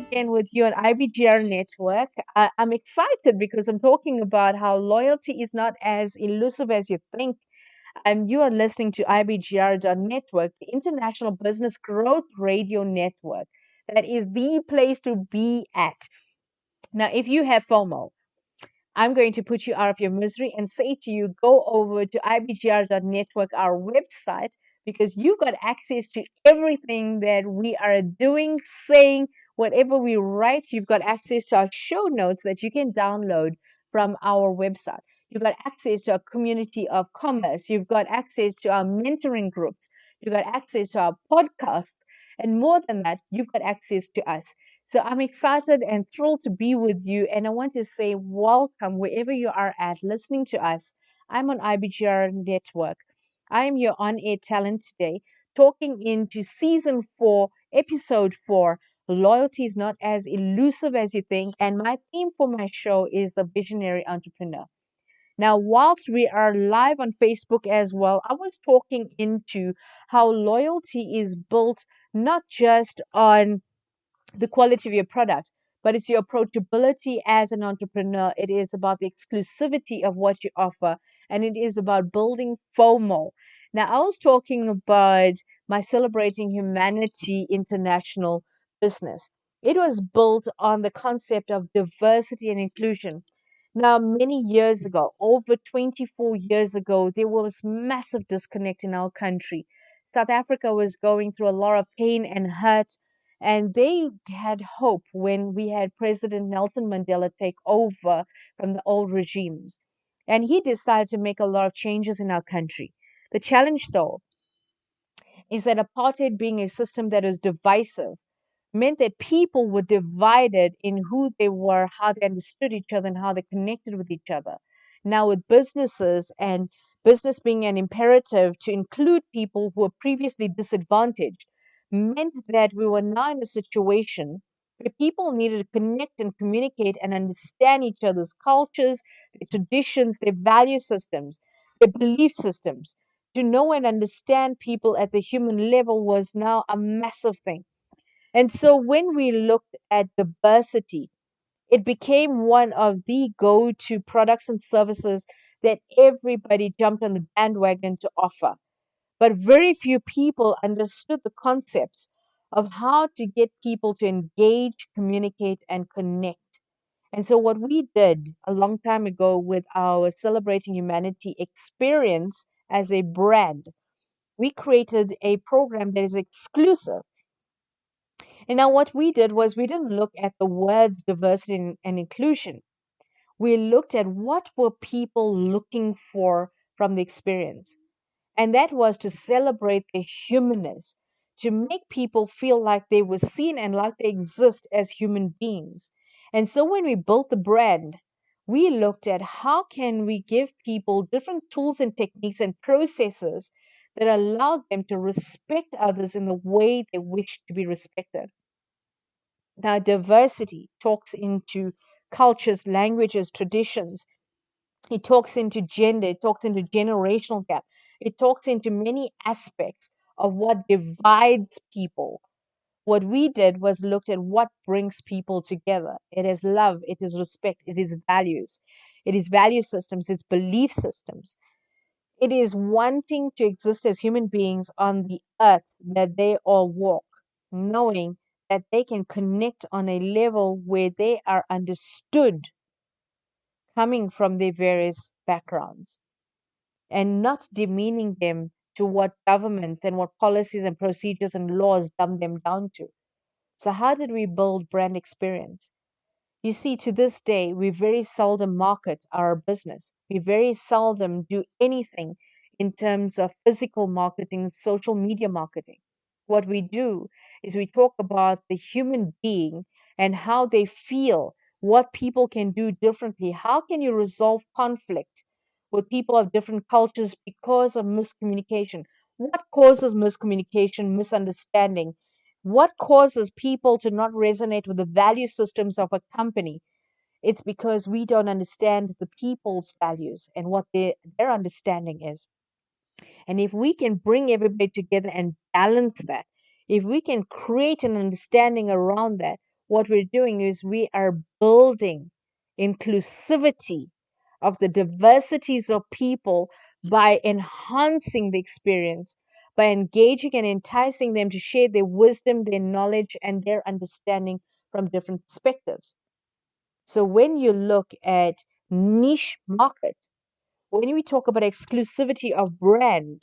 again with you on IBGR Network. I'm excited because I'm talking about how loyalty is not as elusive as you think. You are listening to IBGR Network, the International Business Growth Radio Network. That is the place to be at. Now, if you have FOMO, I'm going to put you out of your misery and say to you, go over to ibgr.network, our website, because you got access to everything that we are doing, saying, whatever we write. You've got access to our show notes that you can download from our website. You've got access to our community of commerce. You've got access to our mentoring groups. You've got access to our podcasts. And more than that, you've got access to us. So I'm excited and thrilled to be with you. And I want to say welcome wherever you are at listening to us. I'm on IBGR Network. I am your on air talent today, talking into season 4, episode 4. Loyalty is not as elusive as you think. And my theme for my show is the visionary entrepreneur. Now, whilst we are live on Facebook as well, I was talking into how loyalty is built not just on the quality of your product, but it's your approachability as an entrepreneur. It is about the exclusivity of what you offer, and it is about building FOMO. Now, I was talking about my Celebrating Humanity International business. It was built on the concept of diversity and inclusion. Now, many years ago, over 24 years ago, there was massive disconnect in our country. South Africa was going through a lot of pain and hurt, and they had hope when we had President Nelson Mandela take over from the old regimes. And he decided to make a lot of changes in our country. The challenge, though, is that apartheid, being a system that is divisive, meant that people were divided in who they were, how they understood each other, and how they connected with each other. Now, with businesses and business being an imperative to include people who were previously disadvantaged, meant that we were now in a situation where people needed to connect and communicate and understand each other's cultures, their traditions, their value systems, their belief systems. To know and understand people at the human level was now a massive thing. And so when we looked at diversity, it became one of the go to products and services that everybody jumped on the bandwagon to offer. But very few people understood the concepts of how to get people to engage, communicate, and connect. And so, what we did a long time ago with our Celebrating Humanity experience as a brand, we created a program that is exclusive. And now, what we did was we didn't look at the words diversity and inclusion. We looked at what were people looking for from the experience. And that was to celebrate their humanness, to make people feel like they were seen and like they exist as human beings. And so when we built the brand, we looked at how can we give people different tools and techniques and processes that allow them to respect others in the way they wish to be respected. Now, diversity talks into cultures, languages, traditions. It talks into gender. It talks into generational gap. It talks into many aspects of what divides people. What we did was looked at what brings people together. It is love. It is respect. It is values. It is value systems. It's belief systems. It is wanting to exist as human beings on the earth that they all walk, knowing that they can connect on a level where they are understood coming from their various backgrounds and not demeaning them to what governments and what policies and procedures and laws dumb them down to. So, how did we build brand experience? You see, to this day, we very seldom market our business. We very seldom do anything in terms of physical marketing, social media marketing. What we do is we talk about the human being and how they feel, what people can do differently. How can you resolve conflict with people of different cultures because of miscommunication? What causes miscommunication, misunderstanding? What causes people to not resonate with the value systems of a company? It's because we don't understand the people's values and what their understanding is. And if we can bring everybody together and balance that, if we can create an understanding around that, what we're doing is we are building inclusivity of the diversities of people by enhancing the experience, by engaging and enticing them to share their wisdom, their knowledge, and their understanding from different perspectives. So when you look at niche market, when we talk about exclusivity of brand,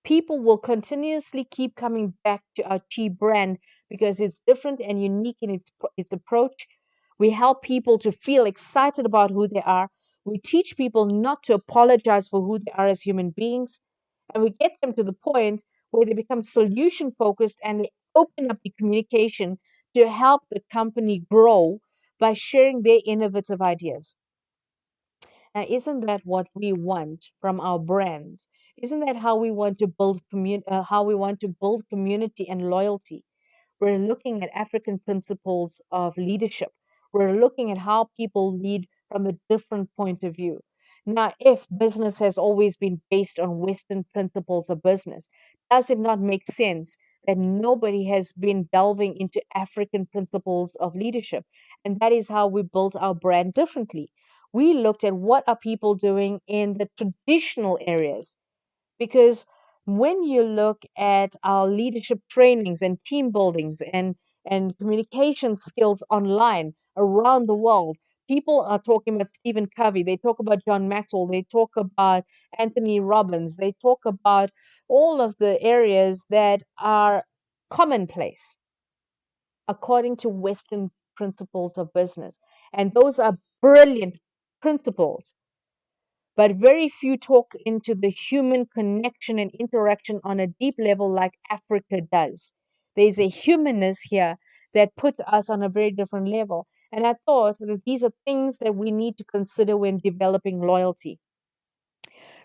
people will continuously keep coming back to our tea brand because it's different and unique in its approach. We help people to feel excited about who they are. We teach people not to apologize for who they are as human beings. And we get them to the point where they become solution focused and they open up the communication to help the company grow by sharing their innovative ideas. Now, isn't that what we want from our brands? Isn't that how we want to build how we want to build community and loyalty? We're looking at African principles of leadership. We're looking at how people lead from a different point of view. Now, if business has always been based on Western principles of business, does it not make sense that nobody has been delving into African principles of leadership? And that is how we built our brand differently. We looked at what are people doing in the traditional areas, because when you look at our leadership trainings and team buildings and communication skills online around the world, people are talking about Stephen Covey, they talk about John Maxwell, they talk about Anthony Robbins, they talk about all of the areas that are commonplace according to Western principles of business. And those are brilliant principles, but very few talk into the human connection and interaction on a deep level like Africa does. There's a humanness here that puts us on a very different level. And I thought that these are things that we need to consider when developing loyalty.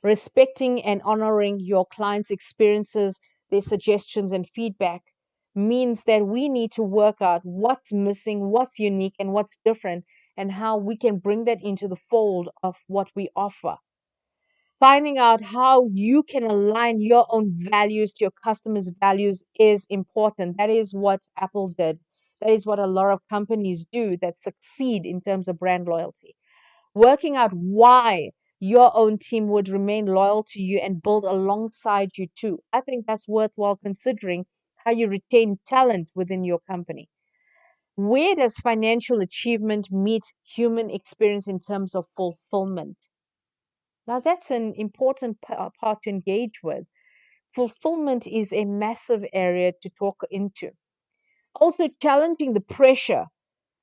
Respecting and honoring your clients' experiences, their suggestions, and feedback means that we need to work out what's missing, what's unique, and what's different, and how we can bring that into the fold of what we offer. Finding out how you can align your own values to your customers' values is important. That is what Apple did. That is what a lot of companies do that succeed in terms of brand loyalty. Working out why your own team would remain loyal to you and build alongside you too. I think that's worthwhile considering how you retain talent within your company. Where does financial achievement meet human experience in terms of fulfillment? Now, that's an important part to engage with. Fulfillment is a massive area to talk into. Also, challenging the pressure.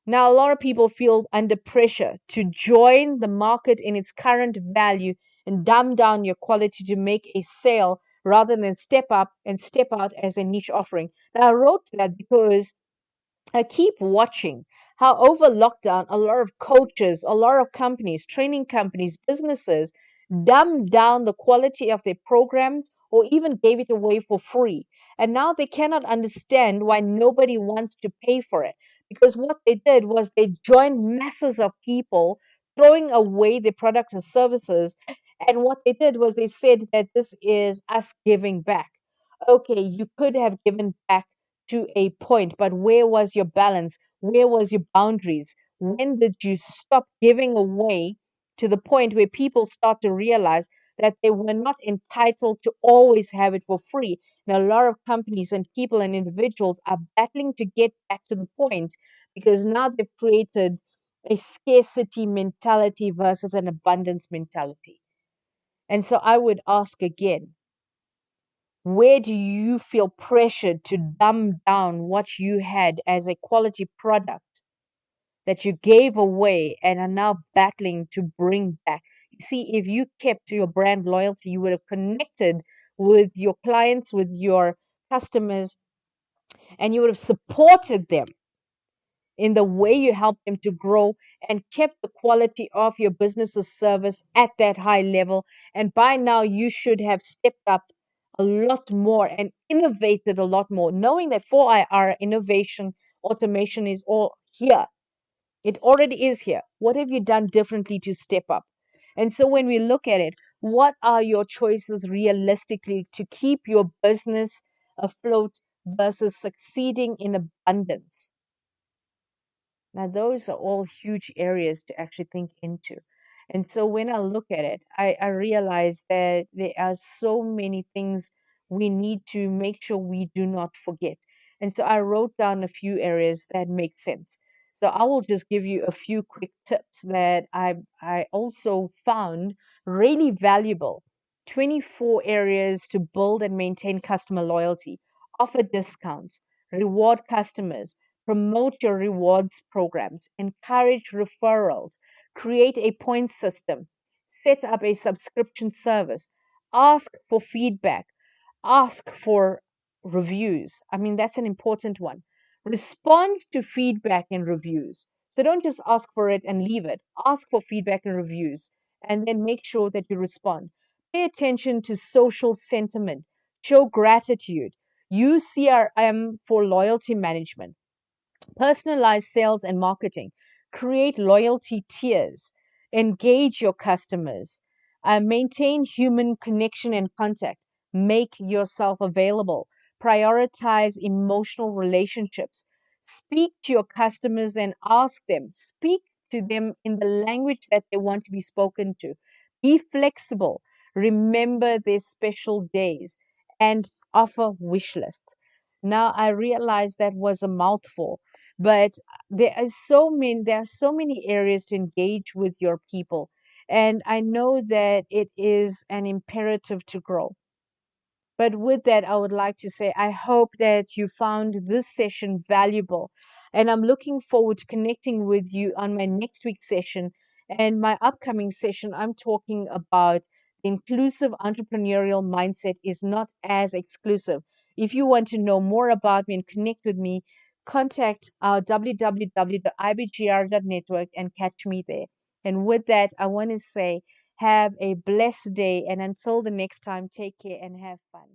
Now, a lot of people feel under pressure to join the market in its current value and dumb down your quality to make a sale rather than step up and step out as a niche offering. Now, I wrote that because I keep watching how over lockdown, a lot of coaches, a lot of companies, training companies, businesses dumbed down the quality of their programs or even gave it away for free. And now they cannot understand why nobody wants to pay for it. Because what they did was they joined masses of people throwing away their products and services. And what they did was they said that this is us giving back. Okay, you could have given back to a point, but where was your balance? Where was your boundaries? When did you stop giving away to the point where people start to realize that they were not entitled to always have it for free? Now, a lot of companies and people and individuals are battling to get back to the point because now they've created a scarcity mentality versus an abundance mentality. And so I would ask again, where do you feel pressured to dumb down what you had as a quality product that you gave away and are now battling to bring back? You see, if you kept your brand loyalty, you would have connected with your clients, with your customers, and you would have supported them in the way you help them to grow and kept the quality of your business's service at that high level. And by now, you should have stepped up a lot more and innovated a lot more, knowing that 4IR innovation, automation is all here. It already is here. What have you done differently to step up? And so when we look at it, what are your choices realistically to keep your business afloat versus succeeding in abundance? Now, those are all huge areas to actually think into. And so when I look at it, I realize that there are so many things we need to make sure we do not forget. And so I wrote down a few areas that make sense. So I will just give you a few quick tips that I also found really valuable. 24 areas to build and maintain customer loyalty, offer discounts, reward customers, promote your rewards programs, encourage referrals, create a point system, set up a subscription service, ask for feedback, ask for reviews. I mean, that's an important one. Respond to feedback and reviews. So don't just ask for it and leave it. Ask for feedback and reviews, and then make sure that you respond. Pay attention to social sentiment. Show gratitude. Use CRM for loyalty management. Personalize sales and marketing, create loyalty tiers, engage your customers, maintain human connection and contact, make yourself available, prioritize emotional relationships, speak to your customers and ask them, speak to them in the language that they want to be spoken to. Be flexible, remember their special days, and offer wish lists. Now I realize that was a mouthful, but there are so many areas to engage with your people, and I know that it is an imperative to grow. But with that, I would like to say I hope that you found this session valuable. And I'm looking forward to connecting with you on my next week's session. And my upcoming session, I'm talking about the inclusive entrepreneurial mindset is not as exclusive. If you want to know more about me and connect with me, contact our www.ibgr.network and catch me there. And with that, I want to say, have a blessed day. And until the next time, take care and have fun.